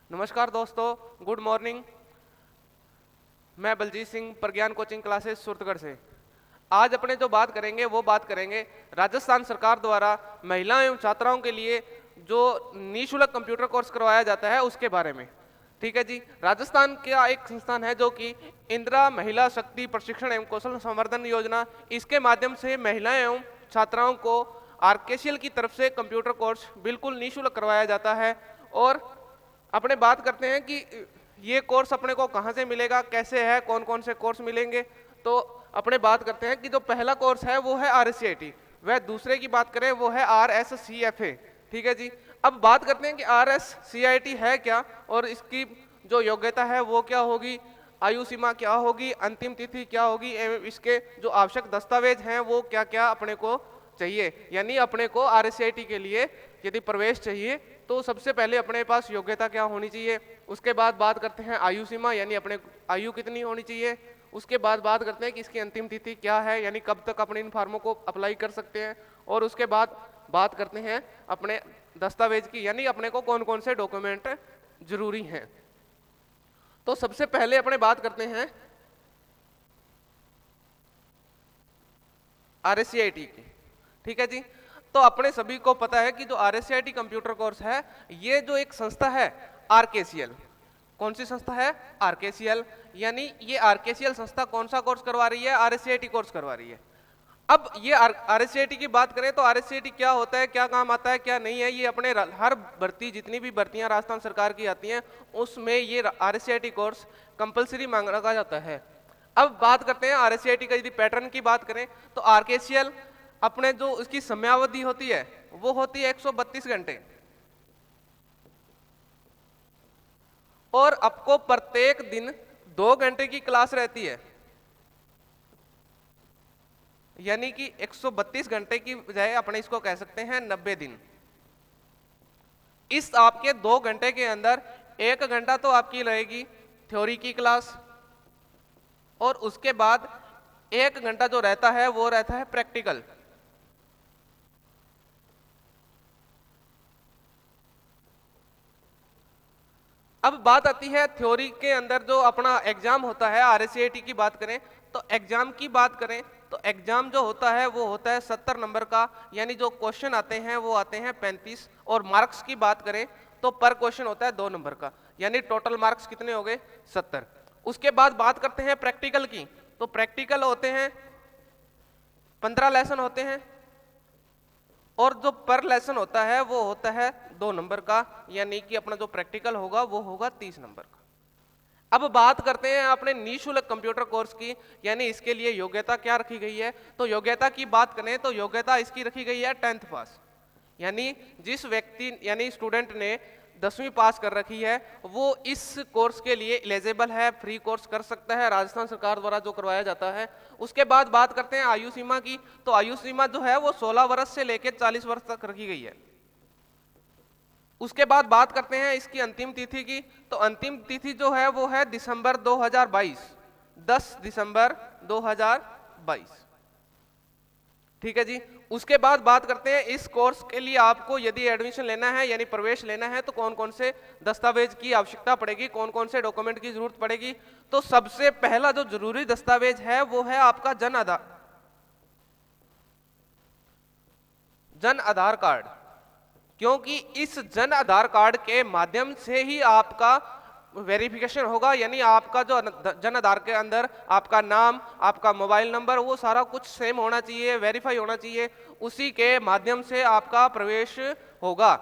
नमस्कार दोस्तों, good morning. मैं बलजीत सिंह, प्रज्ञान कोचिंग क्लासेस सूरतगढ़ से। आज अपने जो बात करेंगे वो बात करेंगे राजस्थान सरकार द्वारा महिलाओं एवं छात्राओं के लिए जो निःशुल्क कंप्यूटर कोर्स करवाया जाता है उसके बारे में। ठीक है जी। राजस्थान का एक संस्थान है जो कि इंदिरा महिला शक्ति प्रशिक्षण एवं कौशल संवर्धन योजना, इसके माध्यम से महिलाएं एवं छात्राओं को आरकेसीएल की तरफ से कंप्यूटर कोर्स बिल्कुल निःशुल्क करवाया जाता है। और अपने बात करते हैं कि ये कोर्स अपने को कहाँ से मिलेगा, कैसे है, कौन कौन से कोर्स मिलेंगे। तो अपने बात करते हैं कि जो पहला कोर्स है वो है RSCIT, वह दूसरे की बात करें वो है RSCFA। ठीक है जी। अब बात करते हैं कि RSCIT है क्या और इसकी जो योग्यता है वो क्या होगी, आयु सीमा क्या होगी, अंतिम तिथि क्या होगी एवं इसके जो आवश्यक दस्तावेज हैं वो क्या क्या अपने को चाहिए। यानी अपने को RSCIT के लिए यदि प्रवेश चाहिए तो सबसे पहले अपने पास योग्यता क्या होनी चाहिए। उसके बाद बात करते हैं आयु सीमा, यानी अपने आयु कितनी होनी चाहिए। उसके बाद बात करते हैं कि इसकी अंतिम तिथि क्या है, यानी कब तक अपने इन फार्मों को अप्लाई कर सकते हैं। और उसके बाद बात करते हैं अपने दस्तावेज की, यानी अपने को कौन कौन से डॉक्यूमेंट जरूरी हैं। तो सबसे पहले अपने बात करते हैं RSCIT की। ठीक है जी। तो अपने सभी को पता है कि जो RSCIT कंप्यूटर कोर्स है, ये जो एक संस्था है RKCL, कौन सी संस्था है, RKCL, यानी ये RKCL संस्था कौन सा कोर्स करवा रही है, RSCIT कोर्स करवा रही है। अब ये RSCIT की बात करें तो RSCIT क्या होता है, क्या काम आता है, क्या नहीं है, ये अपने हर भर्ती, जितनी भी भर्तियां राजस्थान सरकार की आती हैं उसमें ये RSCIT कोर्स कंपलसरी मांगा जाता है। अब बात करते हैं RSCIT का यदि पैटर्न की बात करें तो RKCL अपने जो इसकी समयावधि होती है वो होती है 132 घंटे, और आपको प्रत्येक दिन 2 घंटे की क्लास रहती है। यानी कि 132 घंटे की बजाय अपने इसको कह सकते हैं 90 दिन। इस आपके 2 घंटे के अंदर 1 घंटा तो आपकी रहेगी थ्योरी की क्लास, और उसके बाद 1 घंटा जो रहता है वो रहता है प्रैक्टिकल। अब बात आती है थ्योरी के अंदर जो अपना एग्जाम होता है, RSCIT की बात करें तो एग्जाम की बात करें तो एग्जाम जो होता है वो होता है 70 नंबर का, यानी जो क्वेश्चन आते हैं वो आते हैं 35। और मार्क्स की बात करें तो पर क्वेश्चन होता है 2 नंबर का, यानी टोटल मार्क्स कितने हो गए, 70। उसके बाद बात करते हैं प्रैक्टिकल की, तो प्रैक्टिकल होते हैं 15 लेसन होते हैं, और जो पर लेसन होता है वो होता है 2 नंबर का, यानी कि अपना जो प्रैक्टिकल होगा वो होगा 30 नंबर का। अब बात करते हैं अपने निःशुल्क कंप्यूटर कोर्स की, यानी इसके लिए योग्यता क्या रखी गई है। तो योग्यता की बात करें तो योग्यता इसकी रखी गई है 10th पास, यानी जिस व्यक्ति यानी स्टूडेंट ने 10वीं पास कर रखी है वो इस कोर्स के लिए एलिजिबल है, फ्री कोर्स कर सकता है, राजस्थान सरकार द्वारा जो करवाया जाता है। उसके बाद बात करते हैं आयु सीमा की, तो आयु सीमा जो है वो 16 वर्ष से लेकर 40 वर्ष तक रखी गई है। उसके बाद बात करते हैं इसकी अंतिम तिथि की, तो अंतिम तिथि जो है वो है दिसंबर 2022, 10 दिसंबर 2022। ठीक है जी। उसके बाद बात करते हैं इस कोर्स के लिए आपको यदि एडमिशन लेना है यानी प्रवेश लेना है तो कौन कौन से दस्तावेज की आवश्यकता पड़ेगी, कौन कौन से डॉक्यूमेंट की जरूरत पड़ेगी। तो सबसे पहला जो जरूरी दस्तावेज है वो है आपका जन आधार कार्ड, क्योंकि इस जन आधार कार्ड के माध्यम से ही आपका वेरिफिकेशन होगा, यानी आपका जो जन आधार के अंदर आपका नाम, आपका मोबाइल नंबर, वो सारा कुछ सेम होना चाहिए, वेरीफाई होना चाहिए, उसी के माध्यम से आपका प्रवेश होगा।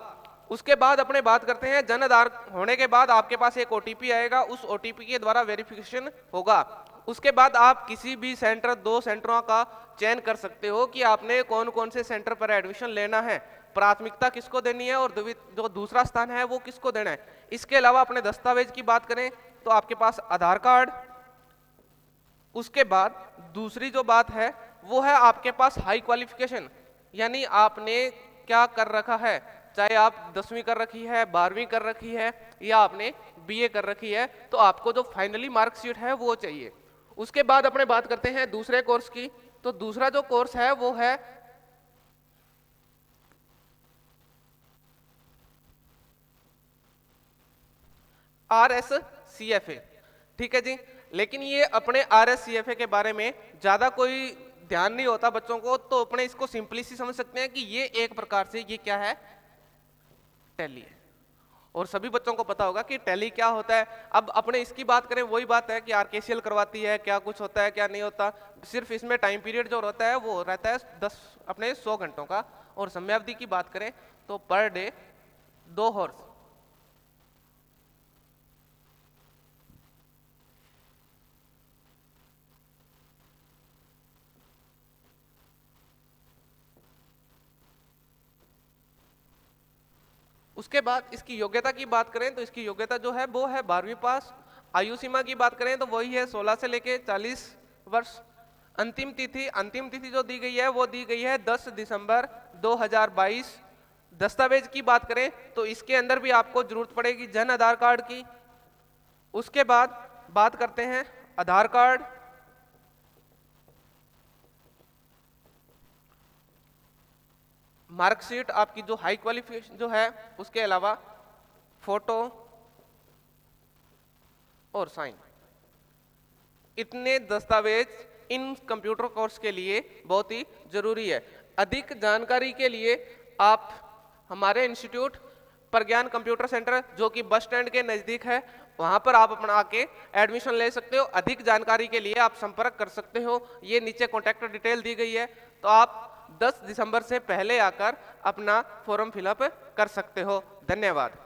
उसके बाद अपने बात करते हैं जन आधार होने के बाद आपके पास एक OTP आएगा, उस OTP के द्वारा वेरिफिकेशन होगा। उसके बाद आप किसी भी सेंटर, 2 सेंटरों का चयन कर सकते हो कि आपने कौन कौन से सेंटर पर एडमिशन लेना है, प्राथमिकता किसको देनी है और जो दूसरा स्थान है वो किसको देना है। इसके अलावा अपने दस्तावेज की बात करें तो आपके पास आधार कार्ड, उसके बाद दूसरी जो बात है वो है आपके पास हाई क्वालिफिकेशन, यानी आपने क्या कर रखा है, चाहे आप 10वीं कर रखी है, 12वीं कर रखी है या आपने BA कर रखी है, तो आपको जो फाइनली मार्कशीट है वो चाहिए। उसके बाद अपने बात करते हैं दूसरे कोर्स की, तो दूसरा जो कोर्स है वो है RSCFA, ठीक है जी। लेकिन ये अपने RSCFA के बारे में ज्यादा कोई ध्यान नहीं होता बच्चों को, तो अपने इसको सिंपली सी समझ सकते हैं कि ये एक प्रकार से ये क्या है, टैली है। और सभी बच्चों को पता होगा कि टैली क्या होता है। अब अपने इसकी बात करें, वही बात है कि आरकेसीएल करवाती है, क्या कुछ होता है क्या नहीं होता। सिर्फ इसमें टाइम पीरियड जो रहता है वो रहता है 10 अपने 100 घंटों का। और समयावधि की बात करें तो पर डे 2 हॉर्स। उसके बाद इसकी योग्यता की बात करें तो इसकी योग्यता जो है वो है 12वीं पास। आयु सीमा की बात करें तो वही है 16 से लेके 40 वर्ष। अंतिम तिथि जो दी गई है वो दी गई है 10 दिसंबर 2022। दस्तावेज की बात करें तो इसके अंदर भी आपको जरूरत पड़ेगी जन आधार कार्ड की। उसके बाद बात करते हैं आधार कार्ड, मार्कशीट आपकी जो हाई क्वालिफिकेशन जो है, उसके अलावा फोटो और साइन। इतने दस्तावेज इन कंप्यूटर कोर्स के लिए बहुत ही जरूरी है। अधिक जानकारी के लिए आप हमारे इंस्टीट्यूट प्रज्ञान कंप्यूटर सेंटर जो कि बस स्टैंड के नजदीक है, वहां पर आप अपना आके एडमिशन ले सकते हो। अधिक जानकारी के लिए आप संपर्क कर सकते हो, ये नीचे कॉन्टैक्ट डिटेल दी गई है। तो आप 10 दिसंबर से पहले आकर अपना फॉर्म फिलअप कर सकते हो। धन्यवाद।